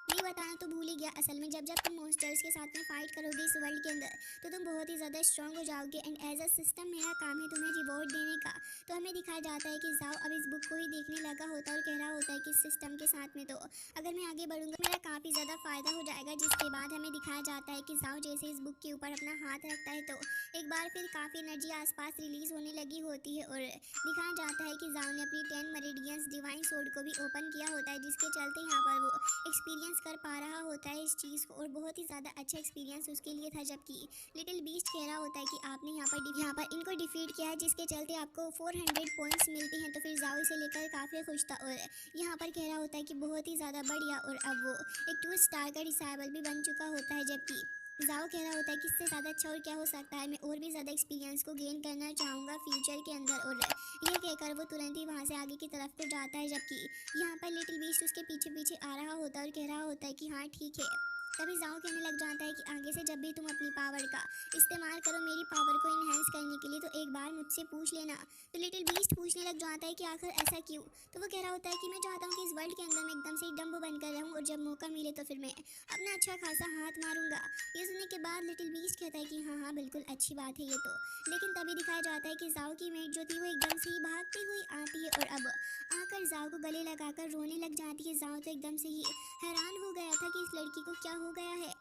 Speaker 1: नहीं बताना तो भूल ही गया, असल में जब जब तुम मॉन्स्टर्स के साथ में फाइट करोगे इस वर्ल्ड के अंदर तो तुम बहुत ही ज़्यादा स्ट्रांग हो जाओगे, एंड एज अ सिस्टम मेरा काम है तुम्हें रिवॉर्ड देने का। तो हमें दिखाया जाता है कि जाओ अब इस बुक को ही देखने लगा होता है और कह रहा होता है कि इस सिस्टम के साथ में तो अगर मैं आगे बढ़ूंगा मेरा काफ़ी ज़्यादा फ़ायदा हो जाएगा। जिसके बाद हमें दिखाया जाता है कि जाओ जैसे इस बुक के ऊपर अपना हाथ रखता है तो एक बार फिर काफ़ी एनर्जी आसपास रिलीज़ होने लगी होती है, और दिखाया जाता है कि जाओ ने अपनी 10 मेरिडियंस डिवाइन सोर्ड को भी ओपन किया होता है, जिसके चलते यहाँ पर वो एक्सपीरियंस कर पा रहा होता है इस चीज़ को, और बहुत ही ज़्यादा अच्छा एक्सपीरियंस उसके लिए था। जबकि लिटिल बीस्ट कह रहा होता है कि आपने यहाँ पर इनको डिफीट किया है, जिसके चलते आपको 400 पॉइंट्स मिलते हैं। तो फिर जाओ इसे लेकर काफ़ी खुश था और यहाँ पर कह रहा होता है कि बहुत ही ज़्यादा बढ़िया, और अब वो एक 2 स्टार का डिसाइबल भी बन चुका होता है। जबकि जाओ कह रहा होता है कि इससे ज़्यादा अच्छा और क्या हो सकता है, मैं और भी ज़्यादा एक्सपीरियंस को गेन करना चाहूँगा फ्यूचर के अंदर। और ये कहकर वो तुरंत ही वहाँ से आगे की तरफ को जाता है, जबकि यहाँ पर लिटिल बीस्ट उसके पीछे पीछे आ रहा होता है और कह रहा होता है कि हाँ ठीक है। तभी जाओ कहने लग जाता है कि आगे से जब भी तुम अपनी पावर का इस्तेमाल करो मेरी पावर को इन्हेंस करने के लिए तो एक बार मुझसे पूछ लेना। तो लिटिल बीस्ट पूछने लग जाता है कि आखिर ऐसा क्यों। तो वो कह रहा होता है कि मैं चाहता हूँ कि इस वर्ल्ड के अंदर मैं एकदम से डम्ब बनकर रहूँ, और जब मौका मिले तो फिर मैं अपना अच्छा खासा हाथ मारूंगा। ये सुनने के बाद लिटिल बीस्ट कहता है कि हाँ हाँ बिल्कुल अच्छी बात है ये तो। लेकिन तभी दिखाया जाता है कि जाओ की मेट जो थी वो एकदम से ही भागती हुई आती है, और अब आकर जाओ को गले लगाकर रोने लग जाती है। जाओ तो एकदम से ही हैरान हो गया था कि इस लड़की को क्या हो गया है।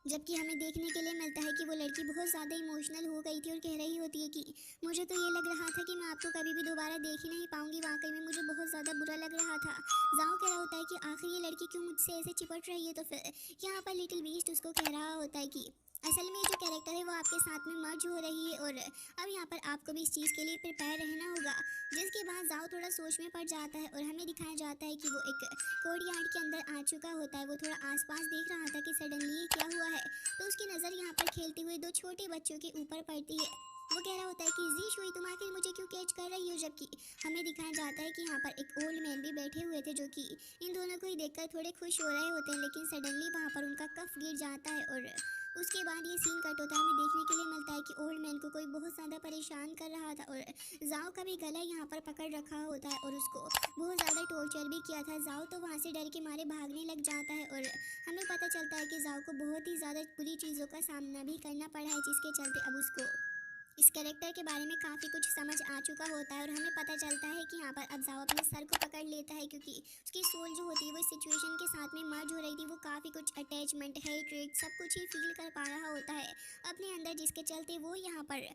Speaker 1: जबकि हमें देखने के लिए मिलता है कि वो लड़की बहुत ज़्यादा इमोशनल हो गई थी और कह रही होती है कि मुझे तो ये लग रहा था कि मैं आपको कभी भी दोबारा देख ही नहीं पाऊंगी, वाकई में मुझे बहुत ज़्यादा बुरा लग रहा था। जाओ कह रहा होता है कि आखिर ये लड़की क्यों मुझसे ऐसे चिपट रही है। तो फिर यहाँ पर लिटिल बीस्ट उसको कह रहा होता है कि असल में जो कैरेक्टर है वो आपके साथ में मर्ज हो रही है और अब यहाँ पर आपको भी इस चीज़ के लिए प्रिपेयर रहना होगा। जिसके बाद जाओ थोड़ा सोच में पड़ जाता है और हमें दिखाया जाता है कि वो एक कोर्टयार्ड के अंदर आ चुका होता है। वो थोड़ा आसपास देख रहा था कि सडनली ये क्या हुआ है, तो उसकी नज़र यहाँ पर खेलते हुए दो छोटे बच्चों के ऊपर पड़ती है। वो कह रहा होता है कि जी शुई तुम आखिर मुझे क्यों कैच कर रही हो, जबकि हमें दिखाया जाता है कि यहाँ पर एक ओल्ड मैन भी बैठे हुए थे जो कि इन दोनों को ही देखकर थोड़े खुश हो रहे होते हैं, लेकिन सडनली वहाँ पर उनका कफ गिर जाता है और उसके बाद ये सीन कट होता है। हमें देखने के लिए मिलता है कि ओल्ड मैन को कोई बहुत ज़्यादा परेशान कर रहा था और जाओ का भी गला यहाँ पर पकड़ रखा होता है और उसको बहुत ज़्यादा टॉर्चर भी किया था। जाओ तो वहाँ से डर के मारे भागने लग जाता है और हमें पता चलता है कि जाओ को बहुत ही ज़्यादा बुरी चीज़ों का सामना भी करना पड़ा है, जिसके चलते अब उसको इस कैरेक्टर के बारे में काफ़ी कुछ समझ आ चुका होता है। और हमें पता चलता है कि यहाँ पर अब जाओ अपने सर को पकड़ लेता है, क्योंकि उसकी सोल जो होती है वो इस सिचुएशन के साथ में मर्ज हो रही थी। वो काफ़ी कुछ अटैचमेंट हेट्रेड सब कुछ ही फील कर पा रहा होता है अपने अंदर, जिसके चलते वो यहाँ पर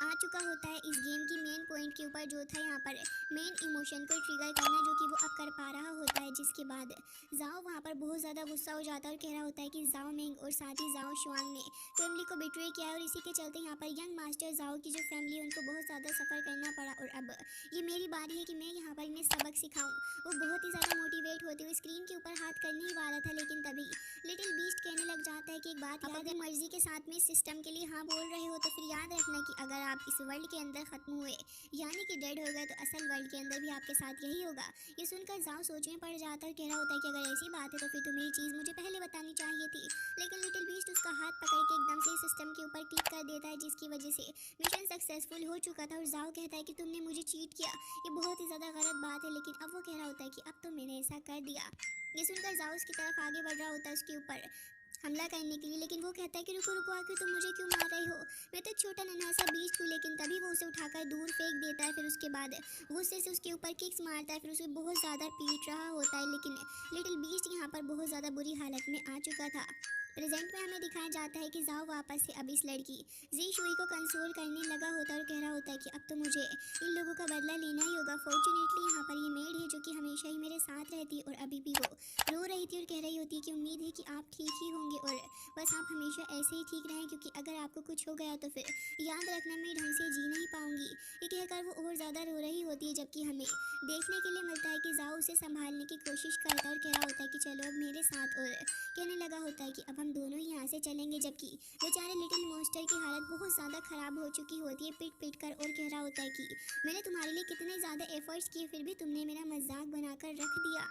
Speaker 1: आ चुका होता है इस गेम की मेन पॉइंट के ऊपर, जो था यहाँ पर मेन इमोशन को ट्रिगर करना, जो कि वो अब कर पा रहा होता है। जिसके बाद जाओ वहाँ पर बहुत ज़्यादा गुस्सा हो जाता है और कह रहा होता है कि जाओ मेंग और साथ ही जाओ शुआंग ने फैमिली को बिट्रे किया है और इसी के चलते यहाँ पर यंग मास्टर जाओ की जो फैमिली है उनको बहुत ज़्यादा सफ़र करना पड़ा। और अब ये मेरी बारी है कि मैं यहाँ पर इन्हें सबक सिखाऊं। वो बहुत ही ज़्यादा मोटिवेट होते हुए स्क्रीन के ऊपर हाथ करने ही वाला था, लेकिन तभी लिटिल बीस्ट कहने लग जाता है कि एक बात याद है, मर्जी के साथ में सिस्टम के लिए हाँ बोल रहे हो तो फिर याद रखना कि अगर आप इस वर्ल्ड के अंदर ख़त्म हुए यानी कि डेड हो गए, तो असल वर्ल्ड के अंदर भी आपके साथ यही होगा। ये सुनकर जाओ सोच में पड़ जाता है और कह रहा होता है कि अगर ऐसी बात है तो फिर तुम्हें ये चीज़ मुझे पहले बतानी चाहिए थी। लेकिन लिटिल बीस्ट उसका हाथ पकड़ के एकदम से सिस्टम के ऊपर क्लिक कर देता है, जिसकी वजह से मिशन सक्सेसफुल हो चुका था। और जाओ कहता है कि तुमने मुझे चीट किया, ये बहुत ही ज़्यादा गलत बात है। लेकिन अब वो कह रहा होता है कि अब तो मैंने ऐसा कर दिया। ये सुनकर जाओ उसकी तरफ आगे बढ़ रहा होता है उसके ऊपर हमला करने के लिए, लेकिन वो कहता है कि रुको रुको, आखिर तुम मुझे क्यों मार रहे हो, मैं तो छोटा नन्हा सा बीस्ट हूँ। लेकिन तभी वो उसे उठाकर दूर फेंक देता है। फिर उसके बाद गुस्से से उसके ऊपर किक्स मारता है, फिर उसे बहुत ज़्यादा पीट रहा होता है। लेकिन लिटिल बीस्ट यहाँ पर बहुत ज़्यादा बुरी हालत में आ चुका था। प्रेजेंट में हमें दिखाया जाता है कि जाओ वापस से अब इस लड़की जी शुई को कंसोल करने लगा होता है और कह रहा होता है कि अब तो मुझे इन लोगों का बदला लेना ही होगा। फॉर्चुनेटली यहाँ पर ये मेड है जो कि हमेशा ही मेरे साथ रहती है, और अभी भी वो रो रही थी और कह रही होती है कि उम्मीद है कि आप ठीक ही होंगे और बस आप हमेशा ऐसे ही ठीक रहें, क्योंकि अगर आपको कुछ हो गया तो फिर याद रखना मैं ढंग से जी नहीं पाऊंगी। ये कहकर वो और ज़्यादा रो रही होती है, जबकि हमें देखने के लिए मिलता है कि जाओ उसे संभालने की कोशिश करता है और कह रहा होता है कि चलो अब मेरे साथ, और कहने लगा होता है कि अब हम दोनों ही यहाँ से चलेंगे। जबकि बेचारे लिटिल मॉन्स्टर की हालत बहुत ज़्यादा ख़राब हो चुकी होती है पीट पीट कर, और कह रहा होता है कि मैंने तुम्हारे लिए कितने ज़्यादा एफर्ट्स किए फिर भी तुमने मेरा मजाक बनाकर रख दिया।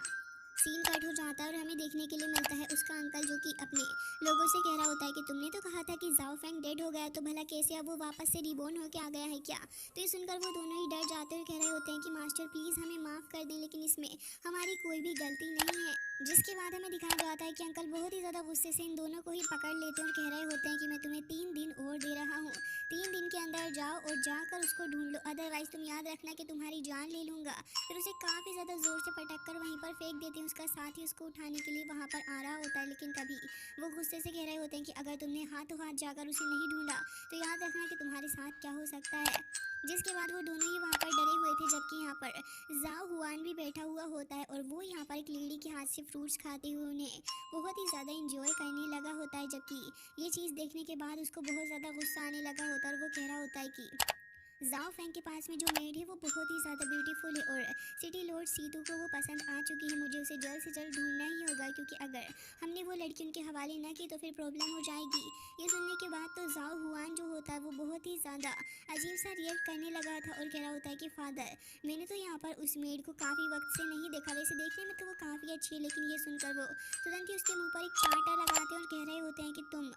Speaker 1: सीन कट हो जाता है और हमें देखने के लिए मिलता है उसका अंकल जो कि अपने लोगों से कह रहा होता है कि तुमने तो कहा था कि जाओ फैंग डेड हो गया, तो भला कैसे अब वो वापस से रिबॉर्न होके आ गया है क्या। तो ये सुनकर वो दोनों ही डर जाते हैं और कह रहे होते हैं कि मास्टर प्लीज़ हमें माफ़ कर दें, लेकिन इसमें हमारी कोई भी गलती नहीं है। जिसके बाद हमें दिखाया जाता है कि अंकल बहुत ही ज़्यादा गुस्से से इन दोनों को ही पकड़ लेते हैं और कह रहे होते हैं कि मैं तुम्हें 3 दिन और दे रहा हूँ। 3 दिन के अंदर जाओ और जाकर उसको ढूंढ लो, अदरवाइज तुम याद रखना कि तुम्हारी जान ले लूँगा। फिर उसे काफ़ी ज़्यादा ज़ोर से पटक कर वहीं पर फेंक देते हैं। उसका साथी उसको उठाने के लिए वहाँ पर आ रहा होता है, लेकिन तभी वो गुस्से से कह रहे होते हैं कि अगर तुमने हाथों हाथ जाकर उसे नहीं ढूंढा तो याद रखना कि तुम्हारे साथ क्या हो सकता है। जिसके बाद वो दोनों ही वहाँ पर डरे हुए थे, जबकि यहाँ पर जाओ हुआन भी बैठा हुआ होता है और वो यहाँ पर एक लेडी के हाथ से फ्रूट्स खाते हुए उन्हें बहुत ही ज़्यादा इंजॉय करने लगा होता है। जबकि ये चीज़ देखने के बाद उसको बहुत ज़्यादा गुस्सा आने लगा होता है और वो कह रहा होता है कि जाओ फैंग के पास में जो मेड है वो बहुत ही ज़्यादा ब्यूटीफुल है और सिटी लॉर्ड सीतू को वो पसंद आ चुकी है। मुझे उसे जल्द से जल्द ढूंढना ही होगा, क्योंकि अगर हमने वो लड़की उनके हवाले ना की तो फिर प्रॉब्लम हो जाएगी। ये सुनने के बाद तो जाओ हुआन जो होता है वो बहुत ही ज़्यादा अजीब सा रिएक्ट करने लगा था और कह रहा होता है कि फादर मैंने तो यहाँ पर उस मेड को काफ़ी वक्त से नहीं देखा, वैसे देखने में तो वो काफ़ी अच्छी है। लेकिन ये सुनकर वो तुरंत ही उसके मुँह पर एक चांटा लगाते हैं और कह रहे होते हैं कि तुम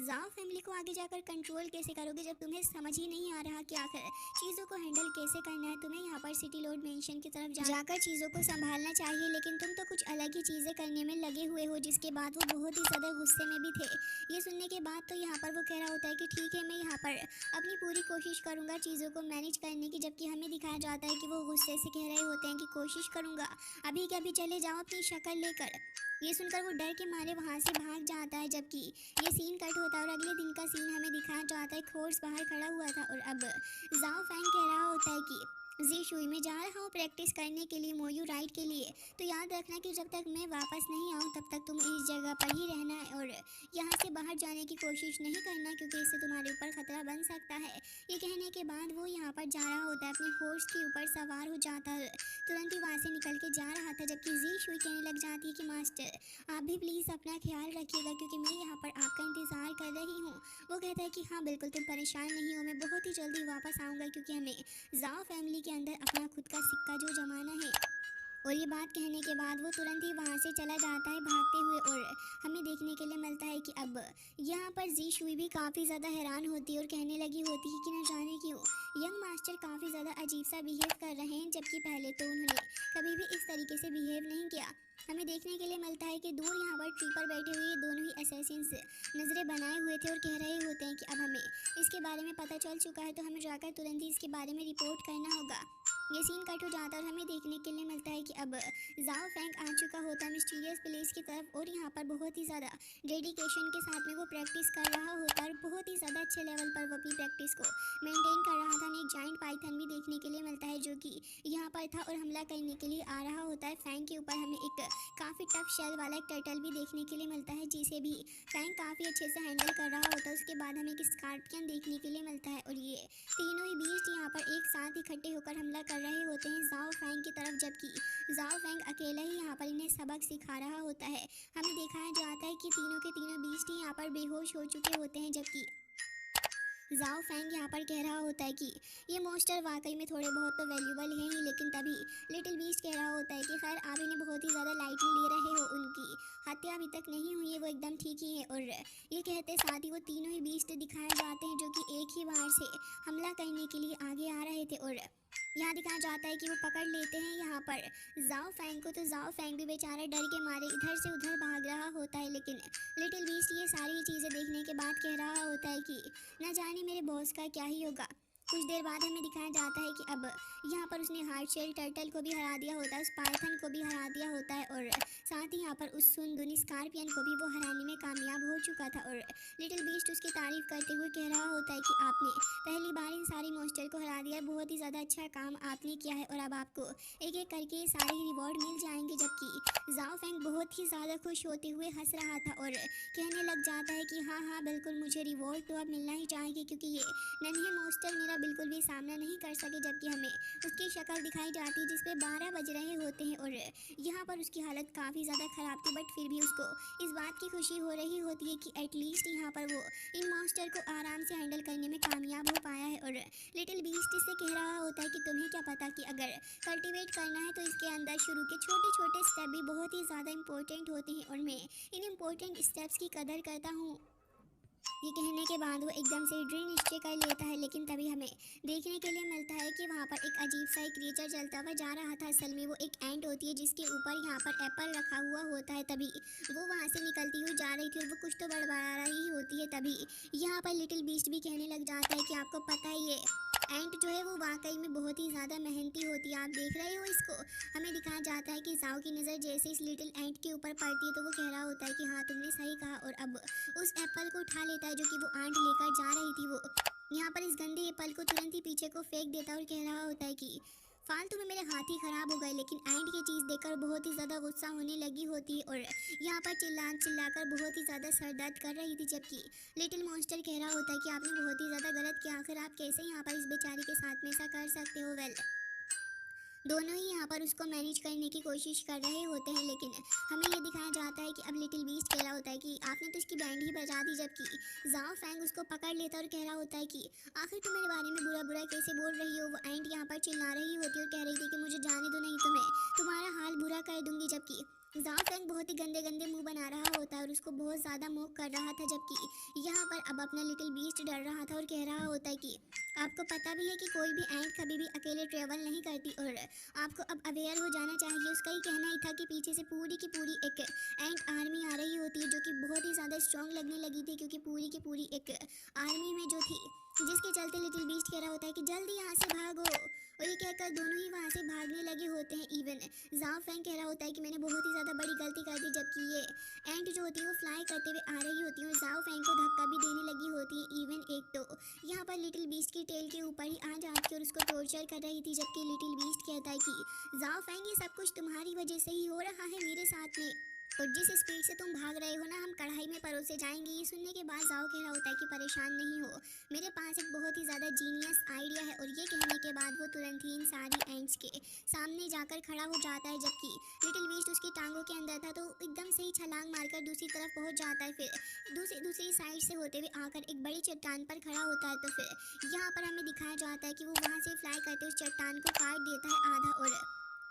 Speaker 1: जाओ फैमिली को आगे जाकर कंट्रोल कैसे करोगे जब तुम्हें समझ ही नहीं आ रहा कि आखिर चीज़ों को हैंडल कैसे करना है। तुम्हें यहाँ पर सिटी लॉर्ड मेंशन की तरफ जाकर चीज़ों को संभालना चाहिए, लेकिन तुम तो कुछ अलग ही चीज़ें करने में लगे हुए हो। जिसके बाद वो बहुत ही ज़्यादा गुस्से में भी थे। ये सुनने के बाद तो यहाँ पर वो कह रहा होता है कि ठीक है मैं यहाँ पर अपनी पूरी कोशिश करूँगा चीज़ों को मैनेज करने की। जबकि हमें दिखाया जाता है कि वो गुस्से से कह रहे होते हैं कि कोशिश करूँगा, अभी के अभी चले जाओ अपनी शक्ल लेकर। ये सुनकर वो डर के मारे वहाँ से भाग जाता है। जबकि ये सीन कट होता है और अगले दिन का सीन हमें दिखाया जाता है। खोर्स बाहर खड़ा हुआ था और अब जाओ फैंग कह रहा होता है कि जी शुई मैं जा रहा हूँ प्रैक्टिस करने के लिए मोयू राइड के लिए। तो याद रखना कि जब तक मैं वापस नहीं आऊँ तब तक तुम्हें इस जगह पर ही रहना है और यहाँ से बाहर जाने की कोशिश नहीं करना, क्योंकि इससे तुम्हारे ऊपर खतरा बन सकता है। ये कहने के बाद वो यहाँ पर जा रहा होता है, अपने हॉर्स के ऊपर सवार हो जाता है, तुरंत ही वहाँ से निकल के जा रहा था, जबकि जी शुई कहने लग जाती है कि मास्टर आप भी प्लीज़ अपना ख्याल रखिएगा, क्योंकि मैं यहाँ पर आपका इंतज़ार कर रही हूँ। वो कहता है कि हाँ बिल्कुल तुम परेशान नहीं हो, मैं बहुत ही जल्दी वापस आऊँगा, क्योंकि हमें जाओ फैमिली के अंदर अपना खुद का सिक्का जो जमाना है। और ये बात कहने के बाद वो तुरंत ही वहाँ से चला जाता है भागते हुए, और हमें देखने के लिए मिलता है कि अब यहाँ पर जी शुई भी काफ़ी ज़्यादा हैरान होती है और कहने लगी होती है कि न जाने क्यों यंग मास्टर काफ़ी ज़्यादा अजीब सा बिहेव कर रहे हैं, जबकि पहले तो उन्होंने कभी भी इस तरीके से बिहेव नहीं किया। हमें देखने के लिए मिलता है कि दूर यहाँ पर ट्री पर बैठे हुए दोनों ही असैसिन्स नज़रें बनाए हुए थे और कह रहे होते हैं कि अब हमें इसके बारे में पता चल चुका है, तो हमें जाकर तुरंत ही इसके बारे में रिपोर्ट करना होगा। ये सीन कट हो जाता है और हमें देखने के लिए मिलता है कि अब जाओ फैंग आ चुका होता है मिस्टीरियस प्लेस की तरफ, और यहाँ पर बहुत ही ज़्यादा डेडिकेशन के साथ में वो प्रैक्टिस कर रहा होता है और बहुत ही ज़्यादा अच्छे लेवल पर वो अपनी प्रैक्टिस को मेंटेन कर रहा था। हमें एक जाइंट पाइथन भी देखने के लिए मिलता है जो कि यहाँ पर था और हमला करने के लिए आ रहा होता है फैंग के ऊपर। हमें एक काफ़ी टफ शेल वाला एक टर्टल भी देखने के लिए मिलता है, जिसे भी फैंग काफ़ी अच्छे से हैंडल कर रहा होता है। उसके बाद हमें एक स्कॉर्पियन देखने के लिए मिलता है और ये तीनों ही बीस्ट यहाँ पर एक साथ इकट्ठे होकर हमला कर रहे होते हैं जाओ फैंग की तरफ, जबकि जाओ फैंग अकेला ही यहाँ पर इन्हें सबक सिखा रहा होता है। हमें दिखाया जाता है कि तीनों के तीनों बीस्ट ही यहाँ पर बेहोश हो चुके होते हैं, जबकि जाओ फैंग यहाँ पर कह रहा होता है कि ये मॉन्स्टर वाकई में थोड़े बहुत तो वैल्यूबल हैं ही, लेकिन तभी लिटिल बीस्ट कह रहा होता है कि खैर आप इन्हें बहुत ही ज़्यादा लाइटली ले रहे हो, उनकी हत्या अभी तक नहीं हुई है, वो एकदम ठीक ही है। और ये कहते साथ ही वो तीनों ही बीस्ट दिखाए जाते हैं जो कि एक ही बार से हमला करने के लिए आगे आ रहे थे, और यहाँ दिखाया जाता है कि वो पकड़ लेते हैं यहाँ पर जाओ फैंग को। तो जाओ फैंग भी बेचारा डर के मारे इधर से उधर भाग रहा होता है, लेकिन लिटिल बीस्ट ये सारी चीज़ें देखने के बाद कह रहा होता है कि न जाने मेरे बॉस का क्या ही होगा। कुछ देर बाद हमें दिखाया जाता है कि अब यहाँ पर उसने हार्ड शेल टर्टल को भी हरा दिया होता है, उस पाइथन को भी हरा दिया होता है, और साथ ही यहाँ पर उस सुनदुनी स्कॉर्पियन को भी वो हराने में कामयाब हो चुका था। और लिटिल बीस्ट उसकी तारीफ करते हुए कह रहा होता है कि आपने पहली बार इन सारी मॉन्स्टर को हरा दिया, बहुत ही ज़्यादा अच्छा काम आपने किया है, और अब आपको एक एक करके ये सारे रिवॉर्ड मिल जाएंगे। जबकि जाओ फैंग बहुत ही ज़्यादा खुश होते हुए हंस रहा था और कहने लग जाता है कि हाँ हाँ बिल्कुल मुझे रिवॉर्ड तो अब मिलना ही चाहिए, क्योंकि ये नन्हे मॉन्स्टर मेरा बिल्कुल भी सामना नहीं कर सके। जबकि हमें उसकी शक्ल दिखाई जाती है जिसपे 12 बज रहे होते हैं और यहाँ पर उसकी हालत काफ़ी ज़्यादा ख़राब थी, बट फिर भी उसको इस बात की खुशी हो रही होती है कि एटलीस्ट यहाँ पर वो इन मॉन्स्टर को आराम से हैंडल करने में कामयाब हो पाया है। और लिटिल बीस्ट से कह रहा होता है कि तुम्हें क्या पता कि अगर कल्टीवेट करना है तो इसके अंदर शुरू के छोटे छोटे स्टेप भी बहुत ही ज़्यादा इंपॉर्टेंट होते हैं, और मैं इन इम्पोर्टेंट स्टेप्स की कदर करता हूँ। ये कहने के बाद वो एकदम से ड्रिल निश्चय कर लेता है, लेकिन तभी हमें देखने के लिए मिलता है कि वहाँ पर एक अजीब सा एक क्रिएचर चलता हुआ जा रहा था। असल में वो एक एंट होती है जिसके ऊपर यहाँ पर एप्पल रखा हुआ होता है। तभी वो वहाँ से निकलती हुई जा रही थी और वो कुछ तो बड़बड़ा रही होती है। तभी यहाँ पर लिटिल बीस्ट भी कहने लग जाता है कि आपको पता है ये एंट जो है वो वाकई में बहुत ही ज़्यादा मेहनती होती है, आप देख रहे हो इसको। हमें दिखाया जाता है कि जाओ की नज़र जैसे इस लिटिल एंट के ऊपर पड़ती है तो वो कह रहा होता है कि हाँ तुमने सही कहा, और अब उस एप्पल को उठा लेता है जो कि वो आंट लेकर जा रही थी। वो यहाँ पर इस गंदे एप्पल को तुरंत ही पीछे को फेंक देता है और कह रहा होता है कि फालतू में मेरे हाथ ही खराब हो गए। लेकिन एंट की चीज़ देखकर बहुत ही ज़्यादा गुस्सा होने लगी होती है और यहाँ पर चिल्लाकर बहुत ही ज़्यादा सर दर्द कर रही थी। जबकि लिटिल मॉन्स्टर कह रहा होता है कि आपने बहुत ही ज़्यादा गलत किया, आखिर आप कैसे यहाँ पर इस बेचारी के साथ में ऐसा कर सकते हो। वेल दोनों ही यहाँ पर उसको मैनेज करने की कोशिश कर रहे होते हैं, लेकिन हमें ये दिखाया जाता है कि अब लिटिल बीस्ट कह रहा होता है कि आपने तो इसकी बैंड ही बजा दी। जबकि जाओ फैंग उसको पकड़ लेता और कह रहा होता है कि आखिर तुम मेरे बारे में बुरा बुरा कैसे बोल रही हो। वो एंट यहाँ पर चिल्ला रही होती है और कह रही थी कि मुझे जाने दो, नहीं तो मैं तुम्हारा हाल बुरा कर दूंगी। जबकि जाओ फैंग बहुत ही गंदे गंदे मुंह बना रहा होता है और उसको बहुत ज़्यादा मोक कर रहा था। जबकि यहाँ पर अब अपना लिटिल बीस्ट डर रहा था और कह रहा होता है कि आपको पता भी है कि कोई भी एंट कभी भी अकेले ट्रेवल नहीं करती, और आपको अब अवेयर हो जाना चाहिए। उसका ही कहना ही था कि पीछे से पूरी की पूरी एक एंट आर्मी आ रही होती है जो कि बहुत ही ज़्यादा स्ट्रॉन्ग लगने लगी थी, क्योंकि पूरी की पूरी एक आर्मी में जो थी, जिसके चलते लिटिल बीस्ट कह रहा होता है कि जल्दी यहाँ से भागो। और ये कहकर दोनों ही वहाँ से भागने लगे होते हैं। इवन जाओ फैंग कह रहा होता है कि मैंने बहुत ही ज़्यादा बड़ी गलती कर दी। जबकि ये एंट जो होती है वो फ्लाई करते हुए आ रही होती है और जाओ फैंग को धक्का भी देने लगी होती है। इवन एक तो यहाँ पर लिटिल बीस्ट की टेल के ऊपर ही आ जाती और उसको टॉर्चर कर रही थी, जबकि लिटिल बीस्ट कहता है कि जाओ फेंग ये सब कुछ तुम्हारी वजह से ही हो रहा है मेरे साथ में, और जिस स्पीड से तुम भाग रहे हो ना हम कढ़ाई में परोसे जाएंगे। ये सुनने के बाद जाओ कह रहा होता है कि परेशान नहीं हो, मेरे पास एक बहुत ही ज़्यादा जीनियस आइडिया है। और ये कहने के बाद वो तुरंत ही इन सारी एंड्स के सामने जाकर खड़ा हो जाता है, जबकि लिटिल बीस्ट उसकी टांगों के अंदर था तो एकदम से ही छलांग मारकर दूसरी तरफ पहुंच जाता है। फिर दूसरी साइड से होते हुए आकर एक बड़ी चट्टान पर खड़ा होता है। तो फिर यहाँ पर हमें दिखाया जाता है कि वो वहाँ से फ्लाई करते उस चट्टान को काट देता है आधा, और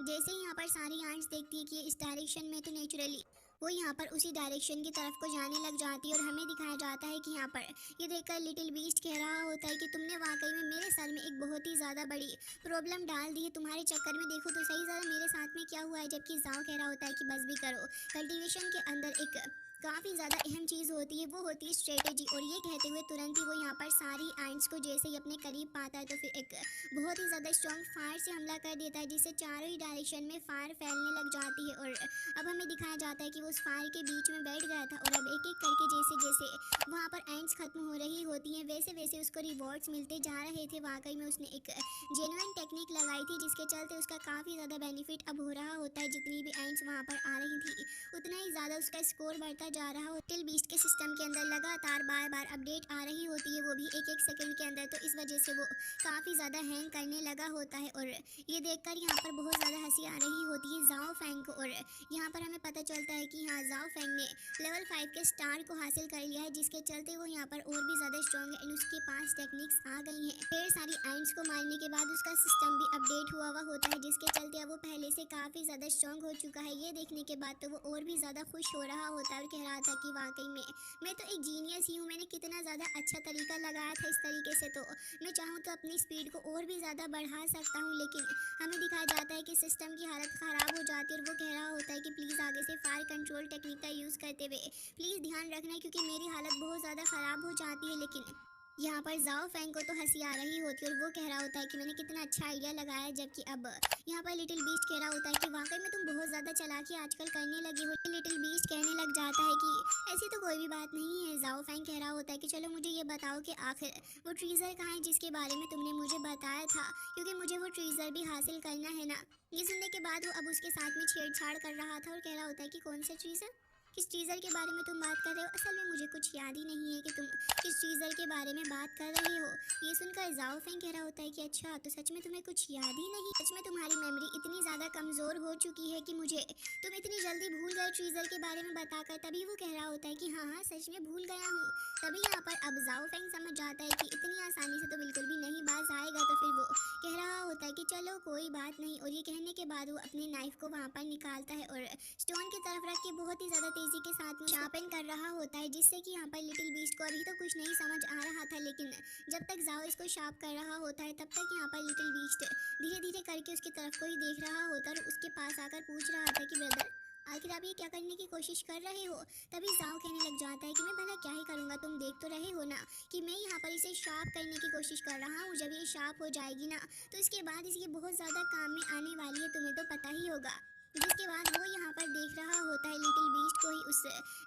Speaker 1: जैसे ही यहाँ पर सारी आंट्स देखती है कि ये इस डायरेक्शन में, तो नेचुरली वो यहाँ पर उसी डायरेक्शन की तरफ को जाने लग जाती है। और हमें दिखाया जाता है कि यहाँ पर ये देखकर लिटिल बीस्ट कह रहा होता है कि तुमने वाकई में मेरे सर में एक बहुत ही ज़्यादा बड़ी प्रॉब्लम डाल दी है, तुम्हारे चक्कर में देखो तो सही ज़रा मेरे साथ में क्या हुआ है। जबकि जाओ कह रहा होता है कि बस भी करो, कल्टीवेशन के अंदर एक काफ़ी ज़्यादा अहम चीज़ होती है, वो होती है स्ट्रेटेजी। और ये कहते हुए तुरंत ही वो यहाँ पर सारी एंट्स को जैसे ही अपने करीब पाता है तो फिर एक बहुत ही ज़्यादा स्ट्रॉन्ग फायर से हमला कर देता है, जिससे चारों ही डायरेक्शन में फायर फैलने लग जाती है। और अब हमें दिखाया जाता है कि वो उस फायर के बीच में बैठ गया था, और अब एक एक करके जैसे जैसे वहाँ पर एंड्स खत्म हो रही होती हैं वैसे वैसे उसको रिवॉर्ड्स मिलते जा रहे थे। वाकई में उसने एक जेन्युइन टेक्निक लगाई थी जिसके चलते उसका काफ़ी ज़्यादा बेनिफिट अब हो रहा होता है। जितनी भी एंड्स वहाँ पर आ रही थी उतना ही ज़्यादा उसका स्कोर बढ़ता जा रहा हो। लिटिल बीस्ट के सिस्टम के अंदर लगातार बार बार अपडेट आ रही होती है, वो भी एक एक सेकंड के अंदर, तो इस वजह से वो काफ़ी ज़्यादा हैंग करने लगा होता है। और ये देखकर यहाँ पर बहुत ज़्यादा हंसी आ रही होती है जाओ फेंग को। और यहाँ पर हमें पता चलता है कि हाँ जाओ फेंग ने लेवल 5 के स्टार को हासिल कर लिया है, जिसके चलते वो यहाँ पर और भी ज़्यादा स्ट्रॉन्ग है एंड उसके पास टेक्निक्स आ गई हैं। ढेर सारी एंड्स को मारने के बाद उसका सिस्टम भी अपडेट हुआ होता है, जिसके चलते अब वो पहले से काफ़ी ज़्यादा स्ट्रॉन्ग हो चुका है। ये देखने के बाद तो वो और भी ज़्यादा खुश हो रहा होता है और कह रहा था कि वाकई में मैं तो एक जीनियस ही हूँ, मैंने कितना ज़्यादा अच्छा तरीका लगाया था। इस तरीके से तो मैं चाहूँ तो अपनी स्पीड को और भी ज़्यादा बढ़ा सकता हूँ, लेकिन हमें दिखाया जाता है कि सिस्टम की हालत ख़राब हो जाती है। और वो कह रहा होता है कि प्लीज़ आगे से फायर कंट्रोल टेक्निक का यूज़ करते हुए प्लीज़ ध्यान रखना, क्योंकि मेरी हालत बहुत ज़्यादा ख़राब हो जाती है। लेकिन यहाँ पर जाओ फेंग को तो हंसी आ रही होती है और वो कह रहा होता है कि मैंने कितना अच्छा आइडिया लगाया है। जबकि अब यहाँ पर लिटिल बीस्ट कह रहा होता है कि वाकई में तुम बहुत ज़्यादा चालाकी आजकल करने लगे हो। लिटिल बीस्ट कहने लग जाता है कि ऐसी तो कोई भी बात नहीं है। जाओ फेंग कह रहा होता है कि चलो मुझे ये बताओ कि आखिर वो ट्रीज़र कहाँ है जिसके बारे में तुमने मुझे बताया था, क्योंकि मुझे वो ट्रीज़र भी हासिल करना है ना। ये सुनने के बाद वो अब उसके साथ में छेड़छाड़ कर रहा था और कह रहा होता है कि कौन सा ट्रीज़र, किस ट्रीज़र के बारे में तुम बात कर रहे हो। असल में मुझे कुछ याद ही नहीं है कि तुम किस ट्रीज़र के बारे में बात कर रहे हो। ये सुनकर जाओ फेंग कह रहा होता है कि अच्छा तो सच में तुम्हें कुछ याद ही नहीं, सच में तुम्हारी मेमोरी इतनी ज़्यादा कमज़ोर हो चुकी है कि मुझे तुम इतनी जल्दी भूल गए ट्रीज़र के बारे में बताकर। तभी वो कह रहा होता है कि हाँ हाँ सच में भूल गया हूँ। तभी यहाँ पर अब जाओ फेंग समझ जाता है कि इतनी आसानी से तो बिल्कुल भी नहीं बाज आएगा। तो फिर वो कह रहा होता है कि चलो कोई बात नहीं। और ये कहने के बाद वो अपने नाइफ को वहाँ पर निकालता है और स्टोन की तरफ रख के बहुत ही ज़्यादा तेज़ी के साथ में शार्पन कर रहा होता है, जिससे कि यहाँ पर लिटिल बीस्ट को अभी तो कुछ नहीं समझ आ रहा था। लेकिन जब तक जाओ इसको शार्प कर रहा होता है तब तक यहाँ पर लिटिल बीस्ट धीरे धीरे करके उसकी तरफ को ही देख रहा होता है और उसके पास आकर पूछ रहा था कि ब्रदर आखिर आप ये क्या करने की कोशिश कर रहे हो। तभी जाओ कहने लग जाता है कि मैं भला क्या ही करूँगा, तुम देख तो रहे हो ना कि मैं यहाँ पर इसे शार्प करने की कोशिश कर रहा हूँ। जब ये शार्प हो जाएगी ना तो इसके बाद इसकी बहुत ज़्यादा काम में आने वाली है, तुम्हें तो पता ही होगा। जिसके बाद वो यहाँ पर देख रहा होता है लिटिल बीस्ट को ही। उस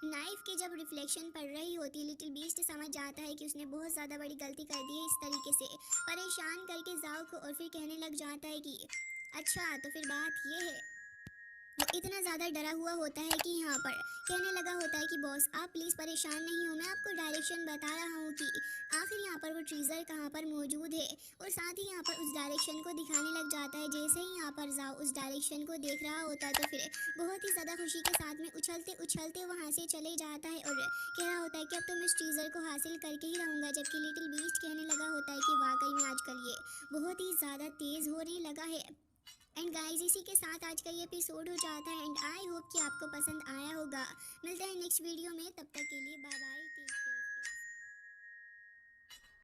Speaker 1: नाइफ की जब रिफ्लेक्शन पड़ रही होती है लिटिल बीस्ट समझ जाता है कि उसने बहुत ज़्यादा बड़ी गलती कर दी है, इस तरीके से परेशान करके जाओ को। और फिर कहने लग जाता है कि अच्छा तो फिर बात ये है। वो इतना ज़्यादा डरा हुआ होता है कि यहाँ पर कहने लगा होता है कि बॉस आप प्लीज़ परेशान नहीं हो, मैं आपको डायरेक्शन बता रहा हूँ कि आखिर यहाँ पर वो ट्रीज़र कहाँ पर मौजूद है। और साथ ही यहाँ पर उस डायरेक्शन को दिखाने लग जाता है। जैसे ही यहाँ पर जाओ उस डायरेक्शन को देख रहा होता है तो फिर बहुत ही ज़्यादा खुशी के साथ में उछलते उछलते वहाँ से चले जाता है और कह रहा होता है कि अब तो मैं उस ट्रीज़र को हासिल करके ही रहूँगा। जबकि लिटिल बीस्ट कहने लगा होता है कि वाकई में आजकल ये बहुत ही ज़्यादा तेज़ होने लगा है। एंड गाइस इसी के साथ आज का ये एपिसोड हो जाता है एंड आई होप कि आपको पसंद आया होगा। मिलते हैं नेक्स्ट वीडियो में, तब तक के लिए बाय बाय।